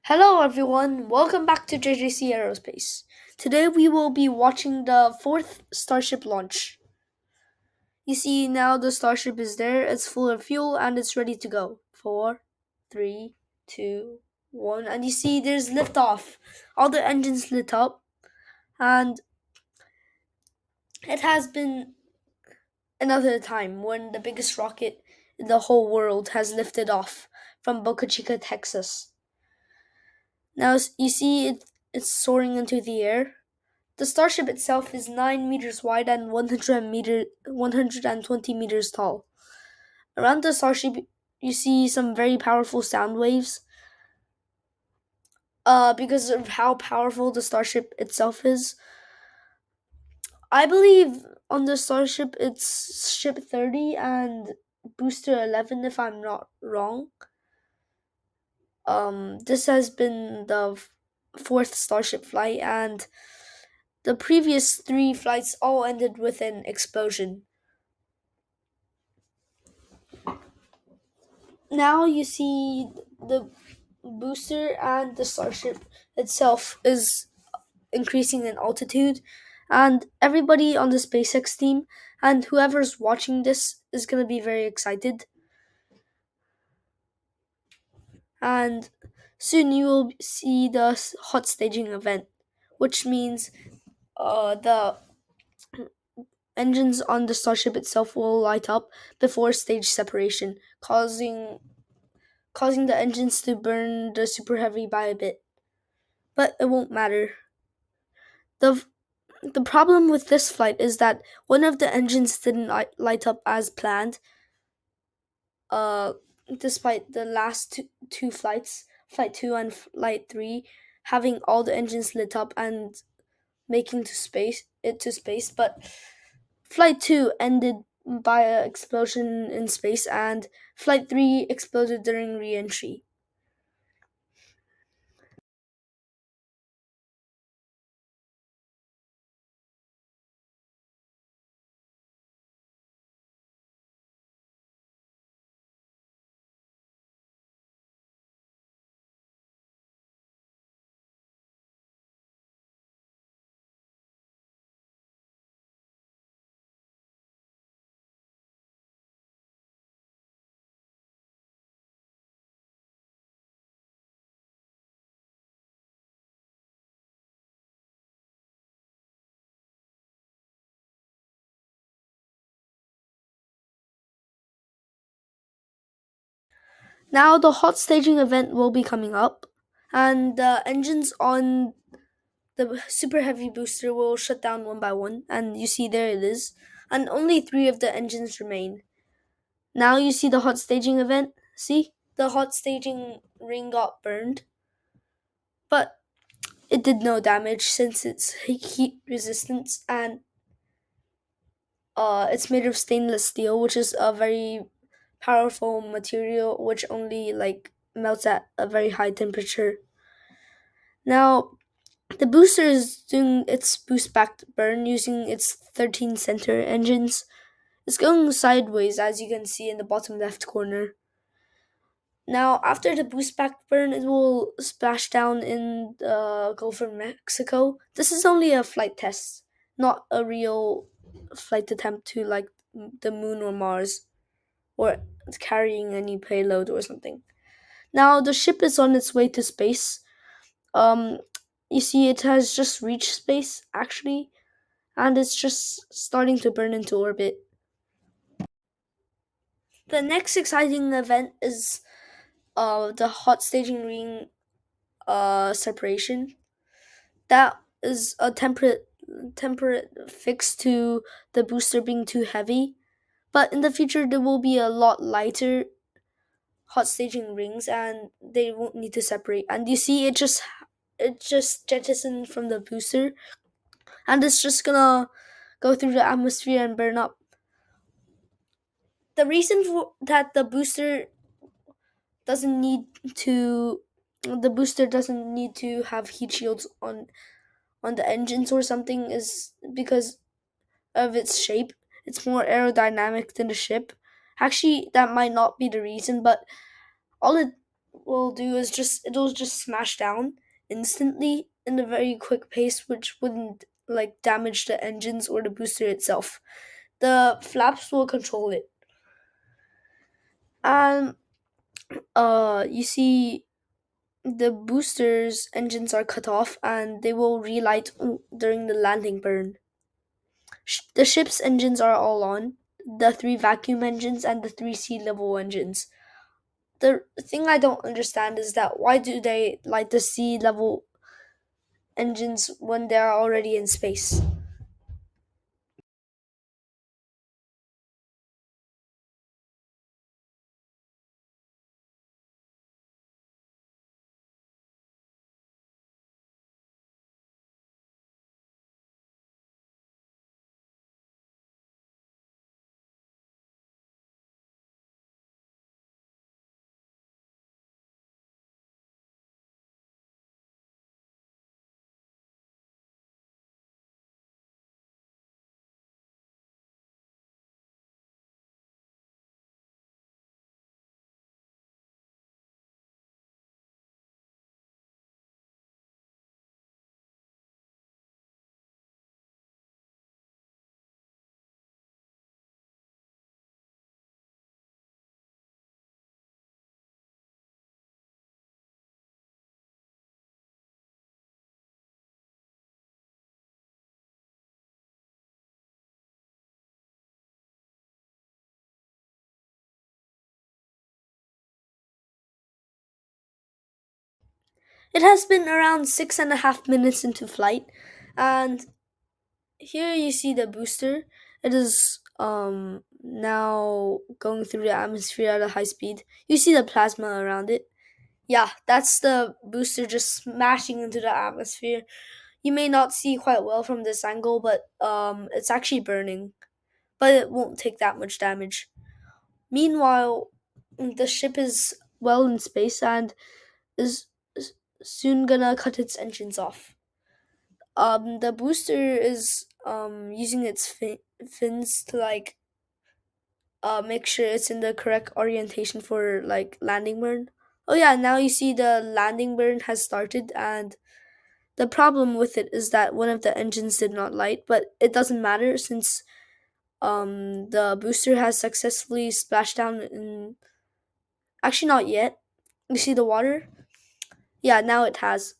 Hello everyone, welcome back to JJC Aerospace. Today we will be watching the fourth Starship launch. You see now the Starship is there, it's full of fuel and it's ready to go. Four, three, two, one, and you see there's liftoff. All the engines lit up and it has been another time when the biggest rocket in the whole world has lifted off from Boca Chica, Texas. Now you see it's soaring into the air. The starship itself is 9 meters wide and 120 meters tall. Around the starship, you see some very powerful sound waves. Because of how powerful the starship itself is, I believe on the starship it's ship 30 and booster 11, if I'm not wrong. This has been the fourth starship flight, and the previous three flights all ended with an explosion. Now you see the booster and the starship itself is increasing in altitude, and everybody on the SpaceX team and whoever's watching this is going to be very excited. And soon you will see the hot staging event, which means the engines on the starship itself will light up before stage separation, causing the engines to burn the super heavy by a bit. But it won't matter. The the problem with this flight is that one of the engines didn't light up as planned. Uh, Despite the last two flights, flight 2 and flight 3, having all the engines lit up and making to space, but flight 2 ended by an explosion in space, and flight 3 exploded during re-entry. Now the hot staging event will be coming up, and the engines on the super heavy booster will shut down one by one, and you see there it is, and only three of the engines remain. Now you see the hot staging event. See, the hot staging ring got burned, but it did no damage since it's heat resistance, and it's made of stainless steel, which is a very powerful material which only melts at a very high temperature. Now the booster is doing its boost back burn using its 13 center engines. It's going sideways, as you can see in the bottom left corner. Now, after the boost back burn, it will splash down in the Gulf of Mexico. This is only a flight test, not a real flight attempt to the moon or Mars, or carrying any payload or something. Now, the ship is on its way to space. Um, you see, it has just reached space actually, and it's just starting to burn into orbit. The next exciting event is the hot staging ring separation. That is a temperate fix to the booster being too heavy. But in the future, there will be a lot lighter hot staging rings, and they won't need to separate. And you see, it just jettisoned from the booster, and it's just gonna go through the atmosphere and burn up. The reason for that doesn't need to the booster doesn't need to have heat shields on the engines or something is because of its shape. It's more aerodynamic than the ship. Actually, that might not be the reason, but all it will do is it'll just smash down instantly in a very quick pace, which wouldn't like damage the engines or the booster itself. The flaps will control it. And you see the booster's engines are cut off and they will relight during the landing burn. The ship's engines are all on, the three vacuum engines and the three sea level engines. The thing I don't understand is that why do they light the sea level engines when they're already in space? It has been around 6.5 minutes into flight, and here you see the booster. It is now going through the atmosphere at a high speed. You see the plasma around it. Yeah, that's the booster just smashing into the atmosphere. You may not see quite well from this angle, but it's actually burning. But it won't take that much damage. Meanwhile, the ship is well in space and is soon gonna cut its engines off. The booster is using its fins to like make sure it's in the correct orientation for like landing burn. Oh yeah, now you see the landing burn has started, and the problem with it is that one of the engines did not light, but it doesn't matter since the booster has successfully splashed down in, actually not yet. You see the water? Yeah, now it has.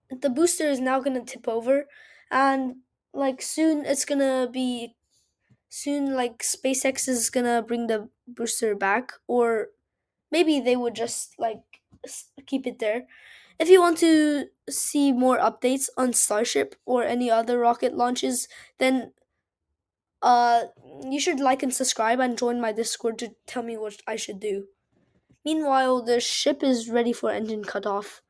The booster is now gonna tip over, and like soon it's gonna be soon like SpaceX is gonna bring the booster back, or maybe they would just like keep it there. If you want to see more updates on Starship or any other rocket launches, then uh you should like and subscribe and join my Discord to tell me what I should do. Meanwhile, the ship is ready for engine cutoff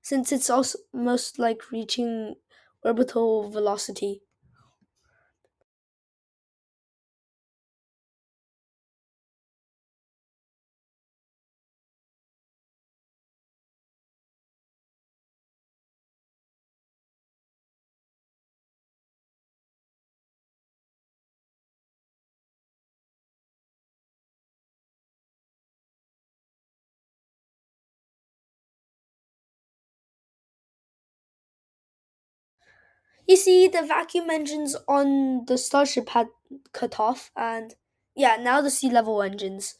since it's also most like reaching orbital velocity. You see, the vacuum engines on the Starship had cut off, and yeah, now the sea level engines.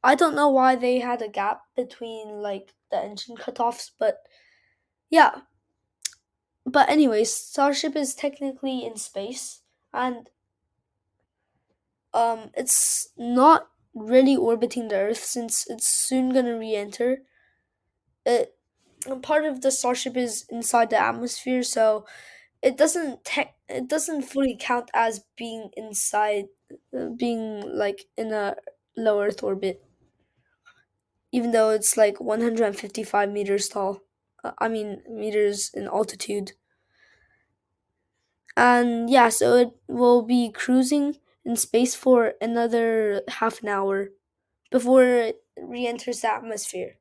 I don't know why they had a gap between like the engine cutoffs, but yeah. But anyways, Starship is technically in space, and it's not really orbiting the Earth since it's soon gonna re-enter. It Part of the Starship is inside the atmosphere, so it doesn't fully count as being inside, being like in a low Earth orbit, even though it's like 155 meters tall. I mean meters in altitude. And yeah, so it will be cruising in space for another half an hour before it re-enters the atmosphere.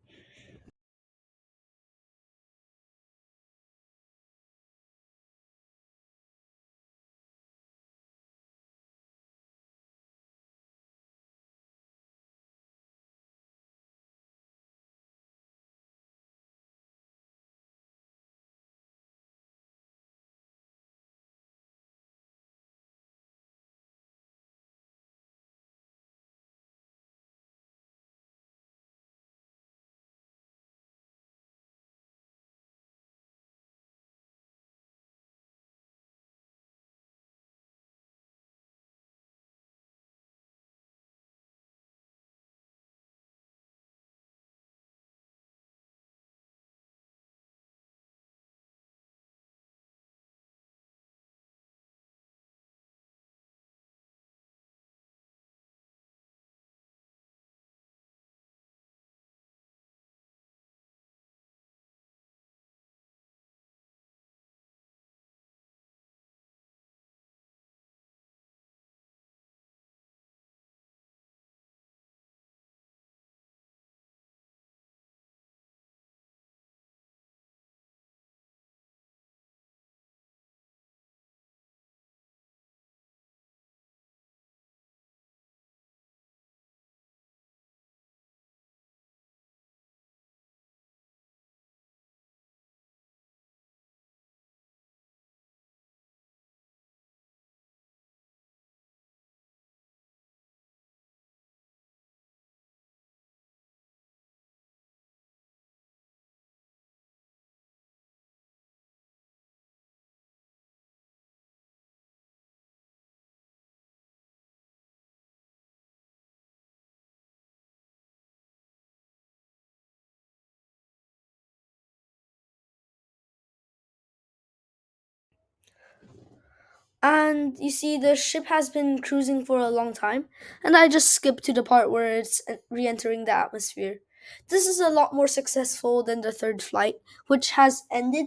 And you see, the ship has been cruising for a long time, and I just skipped to the part where it's re entering the atmosphere. This is a lot more successful than the third flight, which has ended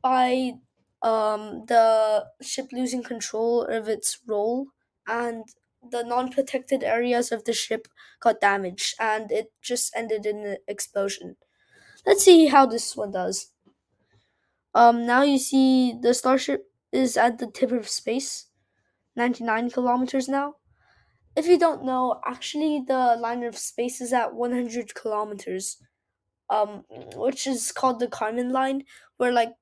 by the ship losing control of its role, and the non protected areas of the ship got damaged, and it just ended in an explosion. Let's see how this one does. Now you see the Starship is at the tip of space, 99 kilometers now. If you don't know, actually the line of space is at 100 kilometers, um, which is called the Kármán line, where like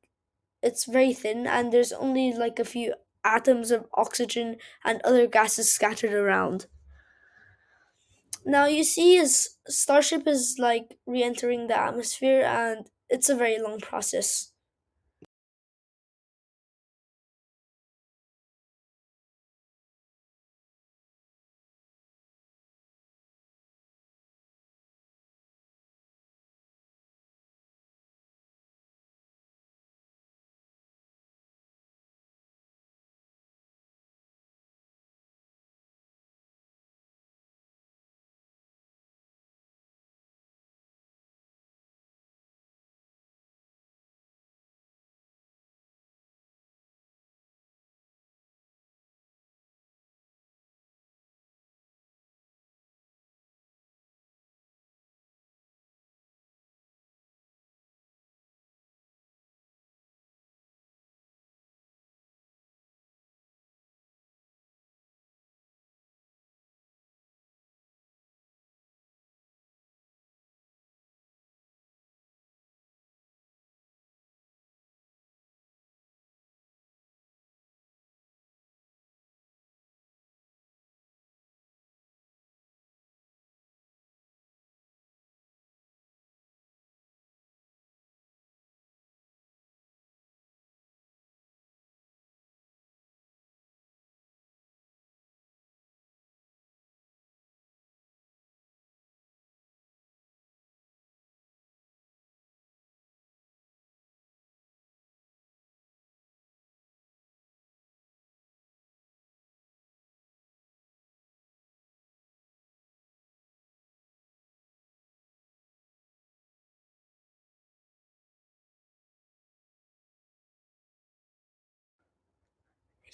it's very thin and there's only like a few atoms of oxygen and other gases scattered around. Now you see, is Starship is like re-entering the atmosphere, and it's a very long process.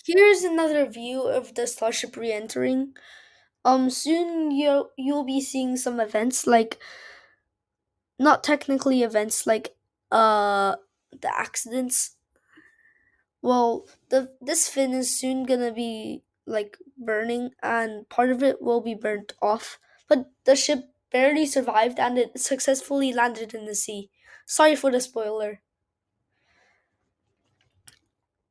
Here's another view of the Starship re-entering. Soon you'll be seeing some events, like not technically events, like uh the accidents. Well, the this fin is soon gonna be like burning, and part of it will be burnt off. But the ship barely survived, and it successfully landed in the sea. Sorry for the spoiler.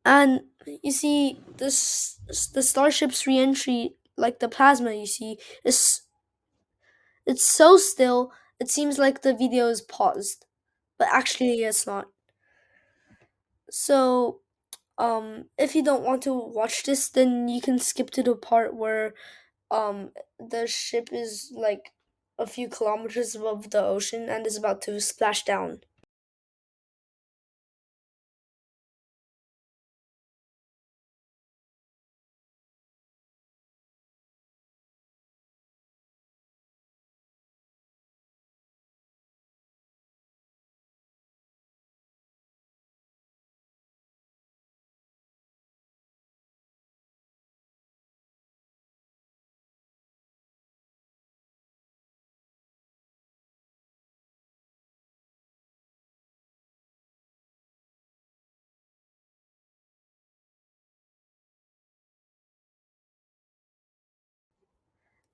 And you see, the starship's reentry, like the plasma, you see, is it's so still. It seems like the video is paused, but actually it's not. So if you don't want to watch this, then you can skip to the part where the ship is like a few kilometers above the ocean and is about to splash down.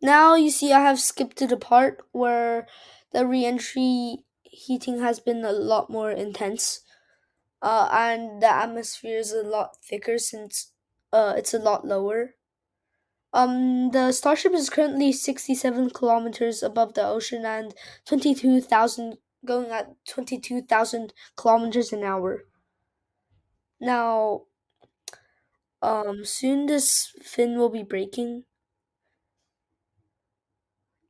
Now you see, I have skipped to the part where the reentry heating has been a lot more intense, and the atmosphere is a lot thicker since it's a lot lower. The Starship is currently 67 kilometers above the ocean and 22,000, going at 22,000 kilometers an hour. Now, soon this fin will be breaking.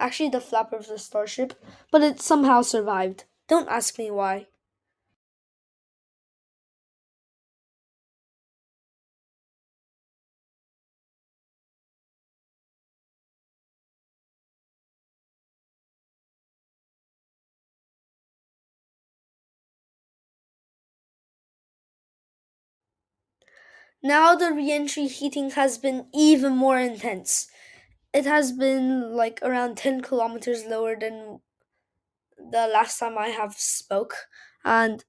Actually, the flap of the Starship, but it somehow survived. Don't ask me why. Now the re-entry heating has been even more intense. It has been like around 10 kilometers lower than the last time I have spoke. And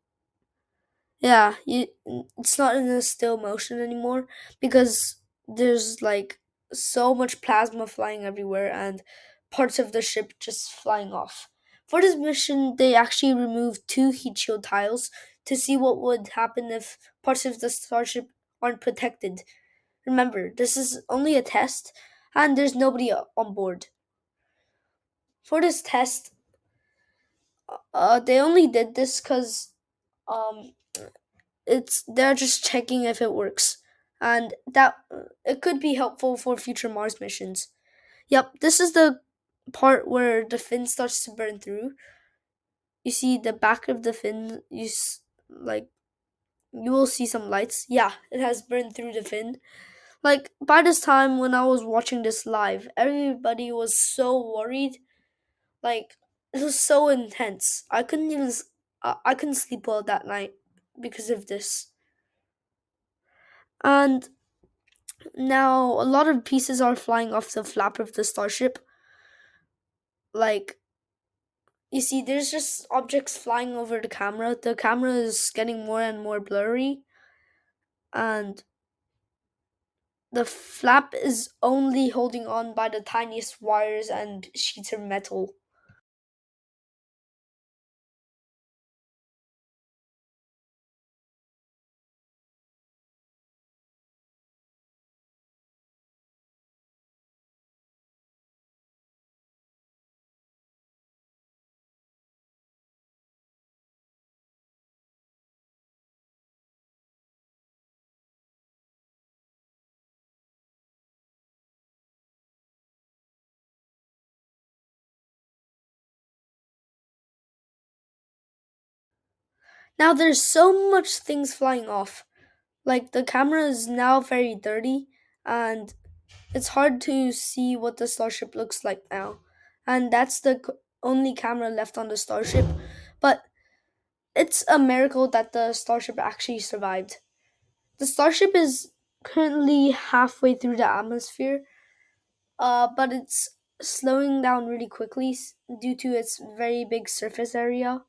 yeah, it's not in a still motion anymore because there's like so much plasma flying everywhere and parts of the ship just flying off. For this mission, they actually removed two heat shield tiles to see what would happen if parts of the starship aren't protected. Remember, this is only a test and there's nobody on board. For this test, they only did this because um, it's they're just checking if it works, and that it could be helpful for future Mars missions. Yep, this is the part where the fin starts to burn through. You see the back of the fin. Like you will see some lights. Yeah, it has burned through the fin. Like by this time when I was watching this live, everybody was so worried. Like it was so intense. I couldn't sleep well that night because of this. And now a lot of pieces are flying off the flap of the starship. Like you see, there's just objects flying over the camera. The camera is getting more and more blurry, and the flap is only holding on by the tiniest wires and sheets of metal. Now there's so much things flying off. Like the camera is now very dirty, and it's hard to see what the starship looks like now. And that's the only camera left on the starship. But it's a miracle that the starship actually survived. The starship is currently halfway through the atmosphere, but it's slowing down really quickly due to its very big surface area.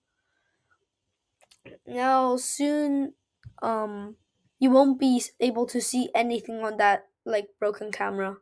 Now, soon, um, you won't be able to see anything on that like broken camera.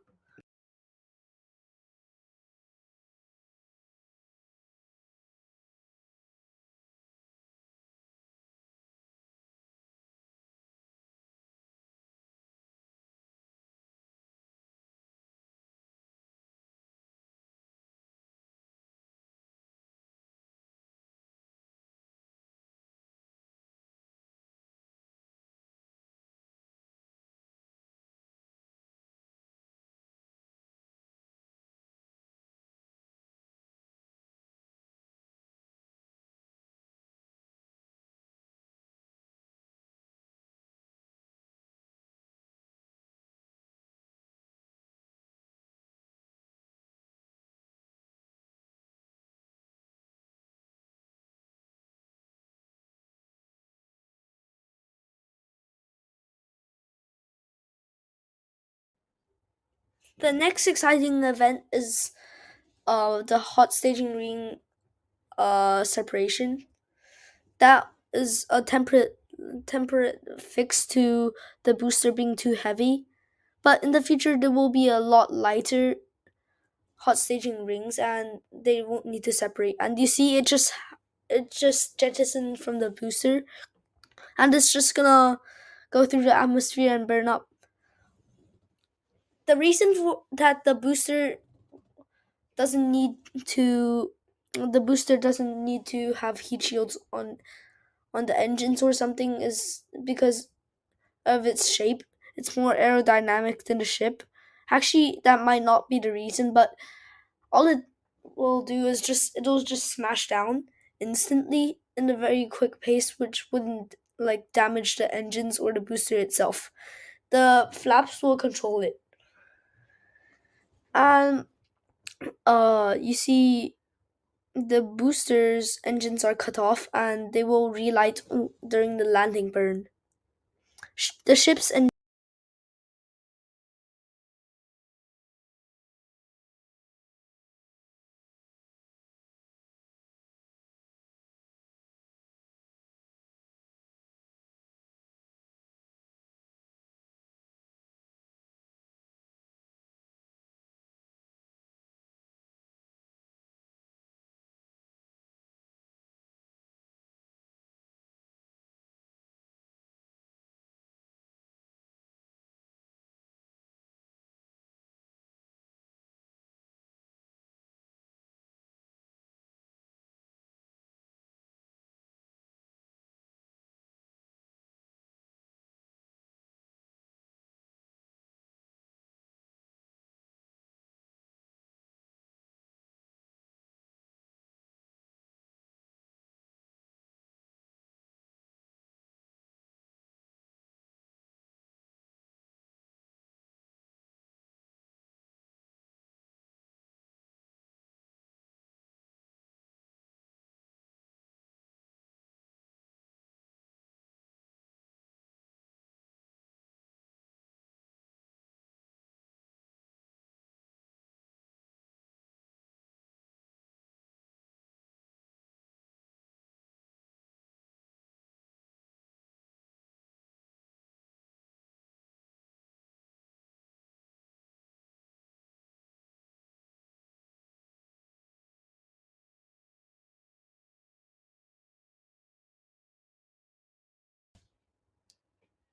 The next exciting event is the hot staging ring separation. That is a temperate fix to the booster being too heavy. But in the future, there will be a lot lighter hot staging rings, and they won't need to separate. And you see, it just jettisoned from the booster, and it's just gonna go through the atmosphere and burn up. The reason for that doesn't need the booster doesn't need to have heat shields on the engines or something is because of its shape. It's more aerodynamic than the ship. Actually, that might not be the reason, but all it will do is it'll just smash down instantly in a very quick pace, which wouldn't like damage the engines or the booster itself. The flaps will control it. And you see the booster's engines are cut off and they will relight during the landing burn. The ship's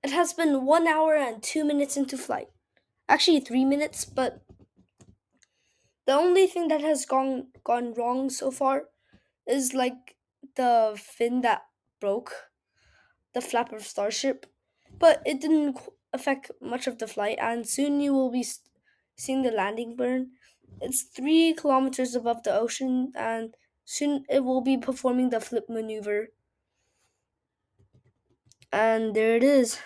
It has been 1 hour and 2 minutes into flight. Actually, 3 minutes, but the only thing that has gone wrong so far is like the fin that broke, the flap of Starship, but it didn't affect much of the flight. And soon you will be seeing the landing burn. It's 3 kilometers above the ocean, and soon it will be performing the flip maneuver. And there it is,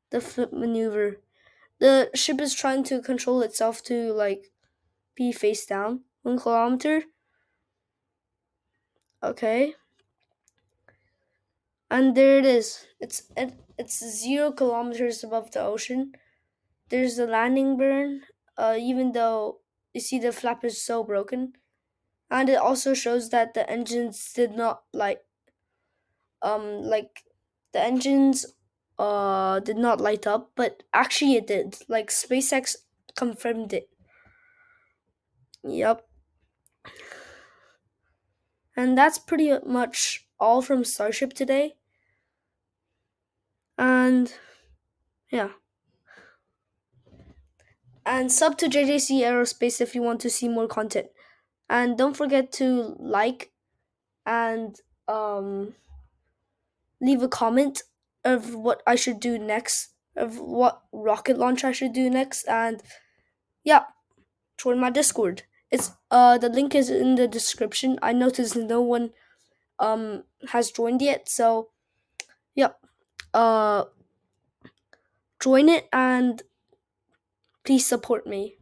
the flip maneuver. The ship is trying to control itself to like be face down. 1 kilometer. Okay. And there it is. It's 0 kilometers above the ocean. There's a landing burn, even though you see the flap is so broken, and it also shows that the engines did not like the engines did not light up, but actually it did. Like SpaceX confirmed it. Yep, and that's pretty much all from Starship today. And yeah. And sub to JJC Aerospace if you want to see more content. And don't forget to like and leave a comment of what I should do next, of what rocket launch I should do next, and yeah, join my Discord. It's the link is in the description. I noticed no one has joined yet, so yeah, uh join it and please support me.